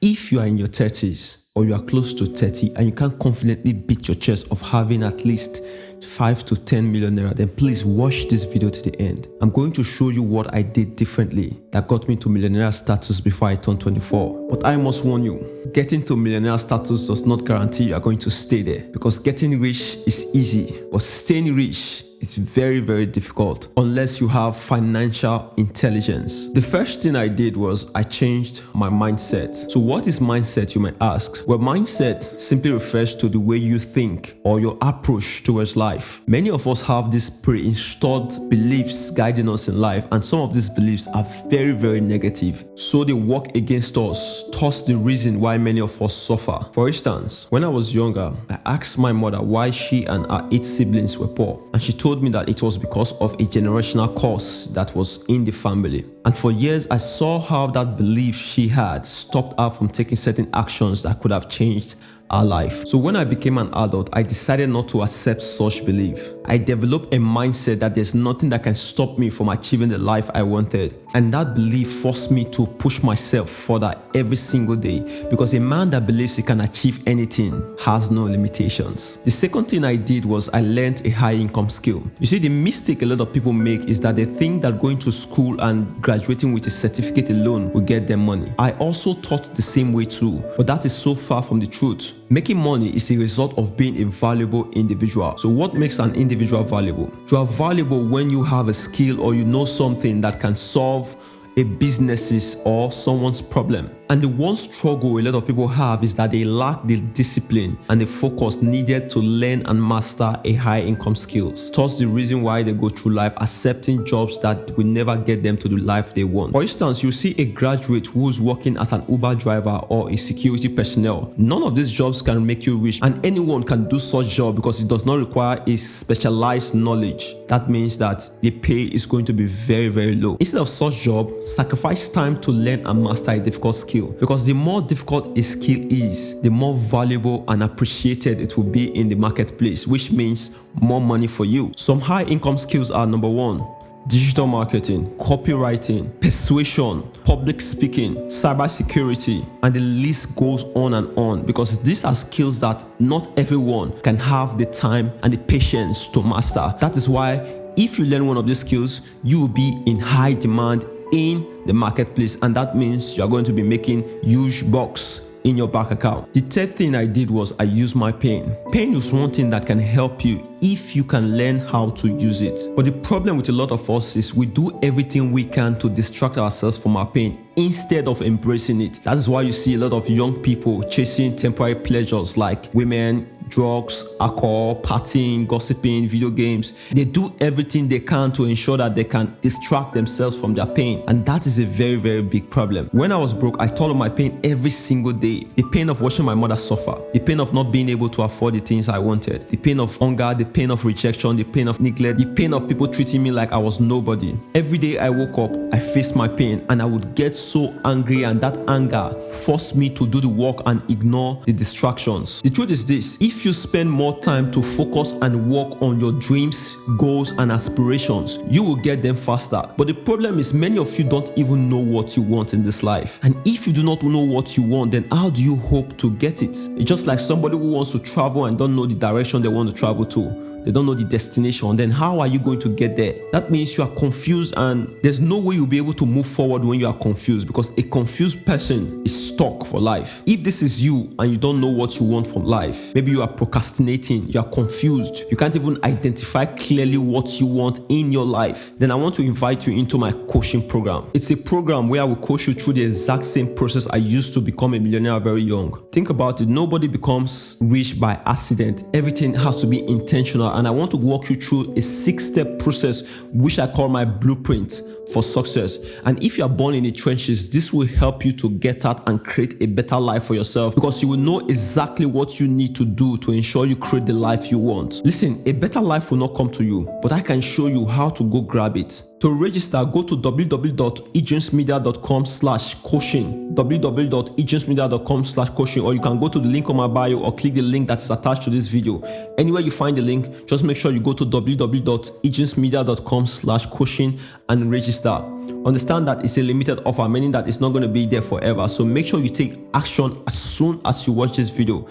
If you are in your 30s or you are close to 30 and you can't confidently beat your chest of having at least 5 to 10 million naira, then please watch this video to the end. I'm going to show you what I did differently that got me to millionaire status before I turned 24. But I must warn you, getting to millionaire status does not guarantee you are going to stay there, because getting rich is easy, but staying rich is very, very difficult unless you have financial intelligence. The first thing I did was I changed my mindset. So what is mindset, you might ask? Well, mindset simply refers to the way you think or your approach towards life. Many of us have these pre-installed beliefs guiding us in life, and some of these beliefs are very, very negative. So they work against us, thus the reason why many of us suffer. For instance, when I was younger, I asked my mother why she and her 8 siblings were poor, and she told me that it was because of a generational curse that was in the family. And for years, I saw how that belief she had stopped her from taking certain actions that could have changed our life. So when I became an adult, I decided not to accept such belief. I developed a mindset that there's nothing that can stop me from achieving the life I wanted. And that belief forced me to push myself further every single day, because a man that believes he can achieve anything has no limitations. The second thing I did was I learned a high income skill. You see, the mistake a lot of people make is that they think that going to school and graduating with a certificate alone will get them money. I also thought the same way too, but that is so far from the truth. Making money is a result of being a valuable individual. So what makes an individual valuable? You are valuable when you have a skill or you know something that can solve a business's or someone's problem. And the one struggle a lot of people have is that they lack the discipline and the focus needed to learn and master a high income skills. Thus the reason why they go through life accepting jobs that will never get them to the life they want. For instance, you see a graduate who's working as an Uber driver or a security personnel. None of these jobs can make you rich, and anyone can do such job because it does not require a specialized knowledge. That means that the pay is going to be very, very low. Instead of such job, sacrifice time to learn and master a difficult skill, because the more difficult a skill is, the more valuable and appreciated it will be in the marketplace, which means more money for you. Some high income skills are: number 1, digital marketing, copywriting, persuasion, public speaking, cybersecurity, and the list goes on, because these are skills that not everyone can have the time and the patience to master. That is why if you learn one of these skills, you will be in high demand in the marketplace, and that means you are going to be making huge bucks in your bank account. The third thing I did was I used my pain. Pain is one thing that can help you if you can learn how to use it. But the problem with a lot of us is we do everything we can to distract ourselves from our pain instead of embracing it. That is why you see a lot of young people chasing temporary pleasures like women, drugs, alcohol, partying, gossiping, video games. They do everything they can to ensure that they can distract themselves from their pain, and that is a very, very big problem. When I was broke, I thought of my pain every single day. The pain of watching my mother suffer, the pain of not being able to afford the things I wanted, the pain of hunger, the pain of rejection, the pain of neglect, the pain of people treating me like I was nobody. Every day I woke up, I faced my pain, and I would get so angry, and that anger forced me to do the work and ignore the distractions. The truth is this: if you spend more time to focus and work on your dreams, goals, and aspirations, you will get them faster. But the problem is many of you don't even know what you want in this life. And if you do not know what you want, then how do you hope to get it? It's just like somebody who wants to travel and don't know the direction they want to travel to. They don't know the destination. Then how are you going to get there? That means you are confused, and there's no way you'll be able to move forward when you are confused, because a confused person is stuck for life. If this is you and you don't know what you want from life, maybe you are procrastinating, you are confused, you can't even identify clearly what you want in your life, then I want to invite you into my coaching program. It's a program where I will coach you through the exact same process I used to become a millionaire very young. Think about it. Nobody becomes rich by accident. Everything has to be intentional. And I want to walk you through a 6-step process which I call my blueprint for success. And if you are born in the trenches, this will help you to get out and create a better life for yourself, because you will know exactly what you need to do to ensure you create the life you want. Listen, a better life will not come to you, but I can show you how to go grab it. To register, go to www.egencmedia.com/coaching, www.egencmedia.com/coaching, or you can go to the link on my bio or click the link that is attached to this video. Anywhere you find the link, just make sure you go to www.egencmedia.com/coaching and register. Understand that it's a limited offer, meaning that it's not going to be there forever. So make sure you take action as soon as you watch this video,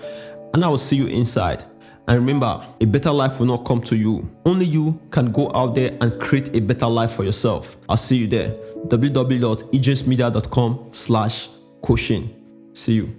and I will see you inside. And remember, a better life will not come to you. Only you can go out there and create a better life for yourself. I'll see you there. www.idrismedia.com/coaching. See you.